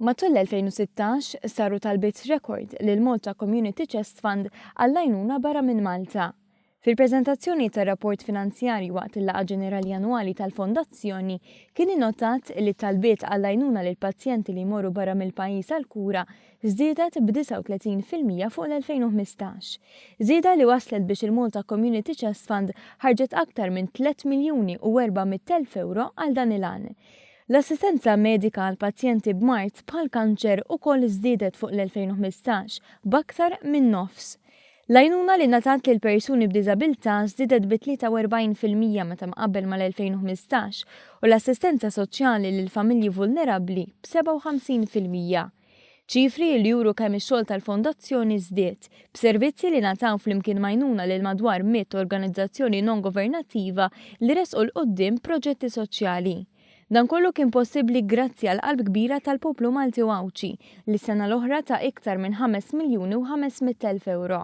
Matul l-2016 saru talbiet rekord lil Malta Community Chest Fund għall-għajnuna barra minn Malta. Fil-preżentazzjoni tar-rapport finanzjarju waqt il-laqgħa ġenerali annwali tal-Fondazzjoni kien innotat li talbiet għall-għajnuna lil pazjenti li jmorru barra mill-pajjiż għall-kura żdiedet b'39% fuq l-2015. Żieda li waslet biex il-Malta Community Chest Fund ħarġet aktar minn 3,400,000 euro għal dan il-għan. L-assistenza medika għal pazjenti b'mart bħal kanċer ukoll żdiedet fuq l-2015 b'aktar minn nofs. L-għajnuna li ngħatat lil persuni b'diżabilità żdiedet bi 43% meta mqabbel mal-2015 u l-assistenza soċjali lil familji vulnerabbli b'57%. ċifri li juru kemm ix-xogħol tal-Fondazzjoni żdied b'servizzi li ngħataw flimkien magħnuna lil madwar 100 organizzazzjoni non-governattiva li resqu l-qudiem proġetti soċjali. Dan kollu kien possibbli grazzi għal qalb kbira tal-poplu Malti u Awċi li sena l-oħra ta' iktar minn 5,500,000 euro.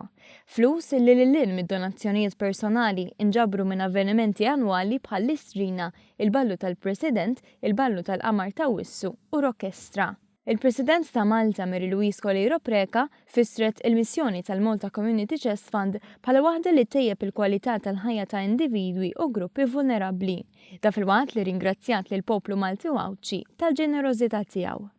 Flus li lil mid-donazzjonijiet personali inġabru minn avvenimenti annwali bħal l-istrina, il-ballu tal-President, il-ballu tal-qamar ta' Wissu u rokestra. Il-President ta' Malta Mary Louise Colleiro Preca fissret il-missjoni tal-Malta Community Chest Fund bħala waħda li tejjeb il-kwalità tal-ħajja ta' individwi u gruppi vulnerabbli. Da fil-waqt li ringrazzjat lil poplu Malti u Awċi tal-ġenerożità tiegħu.